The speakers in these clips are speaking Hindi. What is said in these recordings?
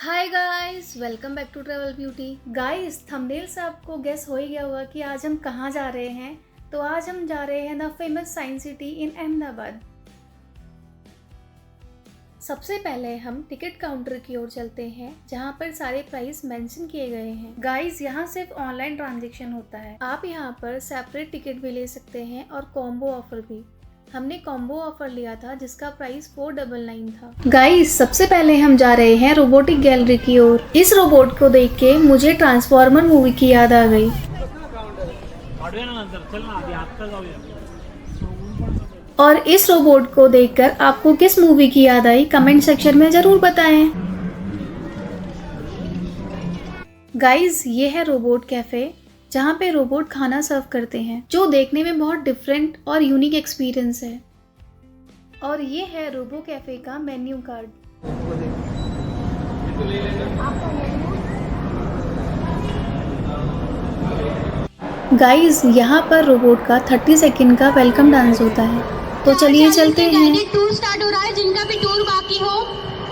Hi guys, welcome back to travel beauty. Guys, thumbnail से आपको गेस हो ही गया होगा कि आज हम कहाँ जा रहे हैं। तो आज हम जा रहे हैं the famous science city in Ahmedabad. सबसे पहले हम टिकट काउंटर की ओर चलते हैं, जहाँ पर सारे प्राइस मेंशन किए गए हैं। गाइस, यहाँ सिर्फ ऑनलाइन ट्रांजैक्शन होता है। आप यहाँ पर सेपरेट टिकट भी ले सकते हैं और कॉम्बो ऑफर भी। हमने कॉम्बो ऑफर लिया था जिसका प्राइस 499 था। गाइस, सबसे पहले हम जा रहे हैं रोबोटिक गैलरी की ओर। इस रोबोट को देख के मुझे ट्रांसफॉर्मर मूवी की याद आ गई। और इस रोबोट को देखकर आपको किस मूवी की याद आई, कमेंट सेक्शन में जरूर बताएं। गाइस, ये है रोबोट कैफे, जहाँ पे रोबोट खाना सर्व करते हैं, जो देखने में बहुत डिफरेंट और यूनिक एक्सपीरियंस है। और ये है रोबो कैफे का मेन्यू कार्ड। गाइस, यहाँ पर रोबोट का 30 सेकंड का वेलकम डांस होता है। तो चलिए चलते हैं। टूर स्टार्ट हो रहा है। जिनका भी टूर बाकी हो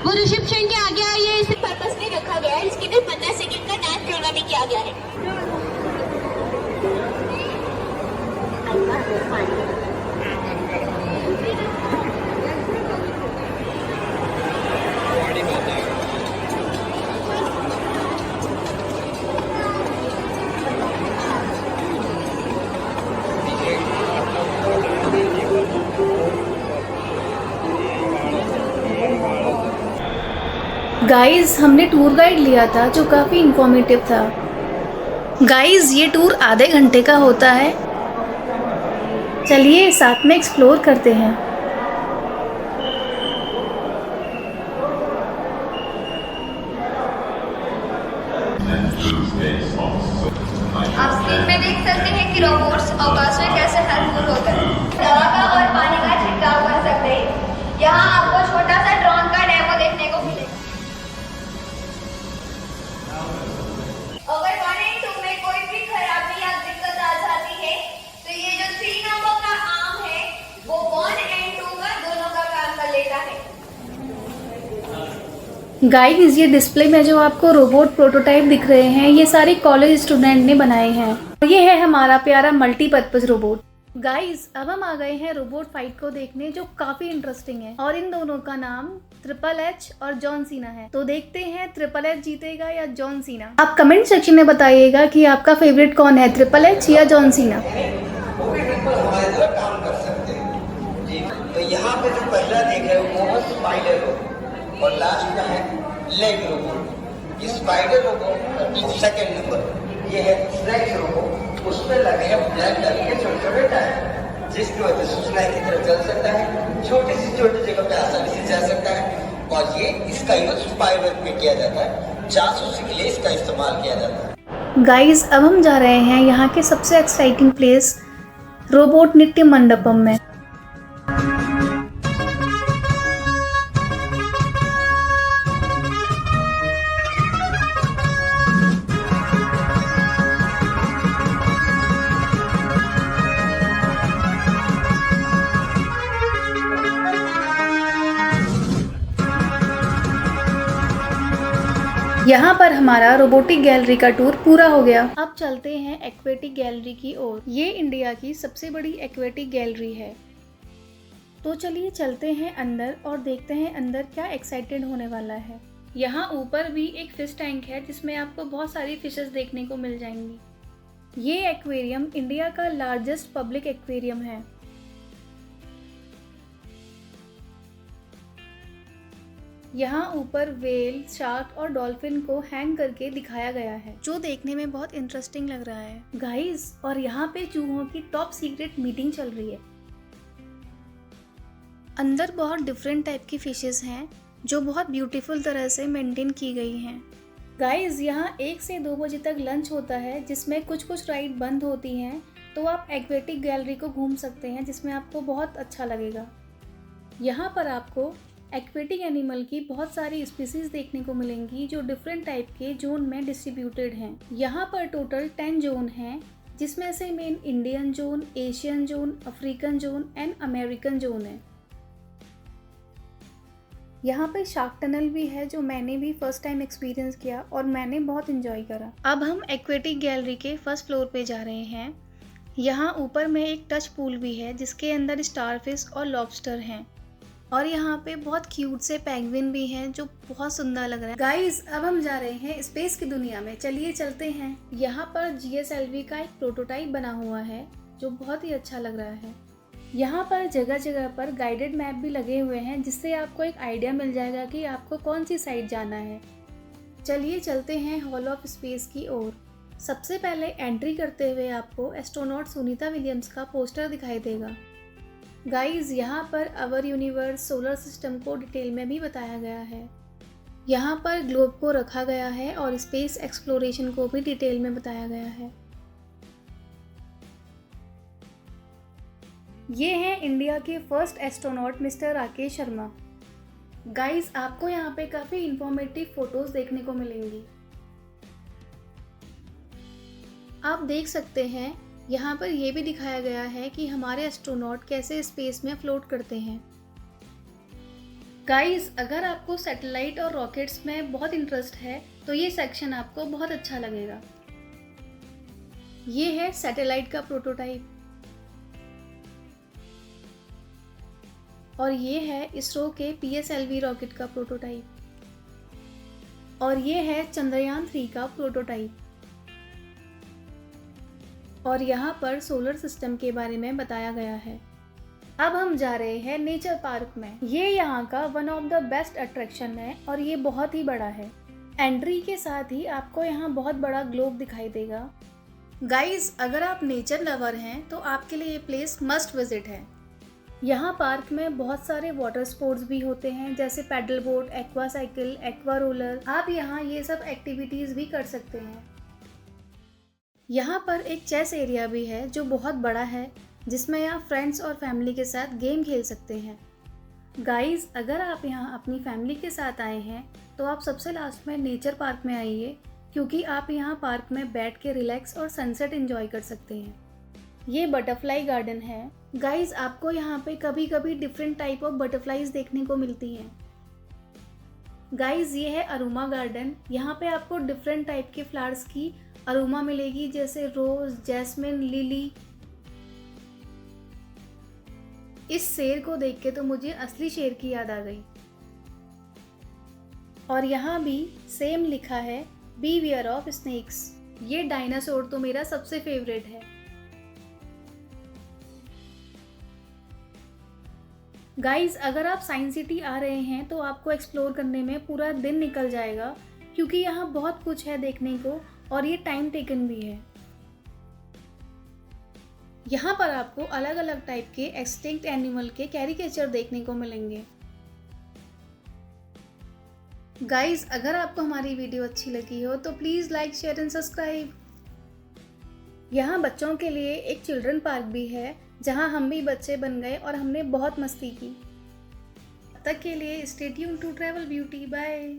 वो रिसेप्शन के आगे आइए। इस पर्पस में रखा गया है। इसके लिए 15 सेकंड का डांस प्रोग्रामिंग किया गया है। गाइस, हमने टूर गाइड लिया था जो काफ़ी इंफॉर्मेटिव था। गाइस, ये टूर आधे घंटे का होता है। चलिए साथ में एक्सप्लोर करते हैं। आप स्क्रीन पे देख सकते हैं कि रोबोट्स आवाज में कैसे हेल्पफुल होते हैं। दवा का और पानी का छिड़काव कर सकते हैं। यहाँ आपको छोटा सा ड्रोन का डेमो देखने को मिलेगा। अगर 1 और 2 में कोई भी खराबी या दिक्कत आ जाती है तो ये जो 3 नंबर का आर्म है वो 1 और 2 का दोनों का काम कर लेता है। गाइस, ये डिस्प्ले में जो आपको रोबोट प्रोटोटाइप दिख रहे हैं, ये सारे कॉलेज स्टूडेंट ने बनाए हैं। ये है हमारा प्यारा मल्टीपर्पज रोबोट। गाइस, अब हम आ गए हैं रोबोट फाइट को देखने, जो काफी इंटरेस्टिंग है। और इन दोनों का नाम ट्रिपल एच और जॉन सीना है। तो देखते हैं ट्रिपल एच जीतेगा या जॉन सीना। आप कमेंट सेक्शन में बताइएगा कि आपका फेवरेट कौन है, ट्रिपल एच या जॉन सीना। तो यहाँ पे जो पहला देख रहे हो वो है स्पाइडर रोबोट और लास्ट का है लेग रोबोट। ये स्पाइडर रोबोट सेकंड नंबर, ये है स्नैक्स रोबोट। उसमें लगे हैं ब्लैक कलर के छोटे छोटे टायर, जिसकी वजह से स्नैक की तरह चल सकता है, छोटी सी छोटी जगह पे आसानी से जा सकता है। और ये इसका यूज स्पाई वर्क में किया जाता है, जासूसी के लिए इसका इस्तेमाल किया जाता है। गाइस, अब हम जा रहे हैं यहाँ के सबसे एक्साइटिंग प्लेस, रोबोट नृत्य मंडपम में। यहाँ पर हमारा रोबोटिक गैलरी का टूर पूरा हो गया। अब चलते हैं एक्वेटिक गैलरी की ओर। ये इंडिया की सबसे बड़ी एक्वेटिक गैलरी है। तो चलिए चलते हैं अंदर और देखते हैं अंदर क्या एक्साइटेड होने वाला है। यहाँ ऊपर भी एक फिश टैंक है जिसमें आपको बहुत सारी फिशेस देखने को मिल जाएंगी। ये एक्वेरियम इंडिया का लार्जेस्ट पब्लिक एक्वेरियम है। यहाँ ऊपर वेल, शार्क और डॉल्फिन को हैंग करके दिखाया गया है, जो देखने में बहुत इंटरेस्टिंग लग रहा है। गाइस, और यहाँ पे चूहों की टॉप सीक्रेट मीटिंग चल रही है। अंदर बहुत डिफरेंट टाइप की फिशेस हैं जो बहुत ब्यूटीफुल तरह से मेंटेन की गई हैं। गाइस, यहाँ 1 से 2 बजे तक लंच होता है, जिसमें कुछ राइड बंद होती हैं। तो आप एक्वेटिक गैलरी को घूम सकते हैं, जिसमें आपको बहुत अच्छा लगेगा। यहाँ पर आपको एक्वेटिक एनिमल की बहुत सारी स्पीसीज देखने को मिलेंगी, जो डिफरेंट टाइप के जोन में डिस्ट्रीब्यूटेड हैं। यहाँ पर टोटल 10 जोन हैं, जिसमें से main Indian zone, Asian zone, African zone and American zone है। यहाँ पे शार्क टनल भी है जो मैंने भी फर्स्ट टाइम एक्सपीरियंस किया और मैंने बहुत इंजॉय करा। अब हम एक्वेटिक गैलरी के फर्स्ट फ्लोर पे जा रहे हैं। यहाँ ऊपर में एक टच पूल भी है जिसके अंदर स्टारफिश और लॉबस्टर हैं और यहाँ पे बहुत क्यूट से पेंगुइन भी हैं जो बहुत सुंदर लग रहा है। गाइस अब हम जा रहे हैं स्पेस की दुनिया में, चलिए चलते हैं। यहाँ पर GSLV का एक प्रोटोटाइप बना हुआ है जो बहुत ही अच्छा लग रहा है। यहाँ पर जगह जगह पर गाइडेड मैप भी लगे हुए हैं जिससे आपको एक आइडिया मिल जाएगा कि आपको कौन सी साइड जाना है। चलिए चलते हैं हॉल ऑफ स्पेस की ओर। सबसे पहले एंट्री करते हुए आपको एस्ट्रोनॉट सुनीता विलियम्स का पोस्टर दिखाई देगा। गाइज यहाँ पर अवर यूनिवर्स सोलर सिस्टम को डिटेल में भी बताया गया है। यहाँ पर ग्लोब को रखा गया है और स्पेस एक्सप्लोरेशन को भी डिटेल में बताया गया है। ये हैं इंडिया के first astronaut mister Rakesh Sharma. Guys आपको यहाँ पे काफ़ी इंफॉर्मेटिव फोटोज देखने को मिलेंगी। आप देख सकते हैं यहाँ पर यह भी दिखाया गया है कि हमारे एस्ट्रोनॉट कैसे स्पेस में फ्लोट करते हैं। गाइज अगर आपको सैटेलाइट और रॉकेट्स में बहुत इंटरेस्ट है तो ये सेक्शन आपको बहुत अच्छा लगेगा। ये है सैटेलाइट का प्रोटोटाइप और ये है इसरो के PSLV रॉकेट का प्रोटोटाइप और ये है चंद्रयान 3 का प्रोटोटाइप। और यहाँ पर सोलर सिस्टम के बारे में बताया गया है। अब हम जा रहे हैं नेचर पार्क में। ये यहाँ का one of the best attraction है और ये बहुत ही बड़ा है। एंट्री के साथ ही आपको यहाँ बहुत बड़ा ग्लोब दिखाई देगा। गाइज अगर आप नेचर लवर हैं तो आपके लिए ये प्लेस मस्ट विजिट है। यहाँ पार्क में बहुत सारे वाटर स्पोर्ट्स भी होते हैं जैसे paddle boat, aqua cycle, aqua roller. आप यहाँ ये सब एक्टिविटीज़ भी कर सकते हैं। यहाँ पर एक चेस एरिया भी है जो बहुत बड़ा है जिसमें आप फ्रेंड्स और फैमिली के साथ गेम खेल सकते हैं। गाइज अगर आप यहाँ अपनी फैमिली के साथ आए हैं तो आप सबसे लास्ट में नेचर पार्क में आइए क्योंकि आप यहाँ पार्क में बैठ के रिलैक्स और सनसेट एंजॉय कर सकते हैं। ये बटरफ्लाई गार्डन है। गाइज आपको यहाँ पे कभी कभी डिफरेंट टाइप ऑफ बटरफ्लाईज देखने को मिलती हैं। गाइज ये है अरोमा गार्डन। यहाँ पे आपको डिफरेंट टाइप के फ्लावर्स की अरोमा मिलेगी जैसे रोज, जैस्मिन, लिली। इस शेर को देख के तो मुझे असली शेर की याद आ गई। और यहाँ भी सेम लिखा है बीवेयर ऑफ स्नेक्स। ये डायनासोर तो मेरा सबसे फेवरेट है। गाइज अगर आप साइंस सिटी आ रहे हैं तो आपको एक्सप्लोर करने में पूरा दिन निकल जाएगा क्योंकि यहाँ बहुत कुछ है देखने को और ये टाइम टेकन भी है। यहाँ पर आपको अलग अलग टाइप के एक्सटिंक्ट एनिमल के कैरिकेचर देखने को मिलेंगे। गाइज अगर आपको हमारी वीडियो अच्छी लगी हो तो please like, share and subscribe. यहाँ बच्चों के लिए एक चिल्ड्रन पार्क भी है जहाँ हम भी बच्चे बन गए और हमने बहुत मस्ती की। तब तक के लिए stay tuned to travel beauty. Bye.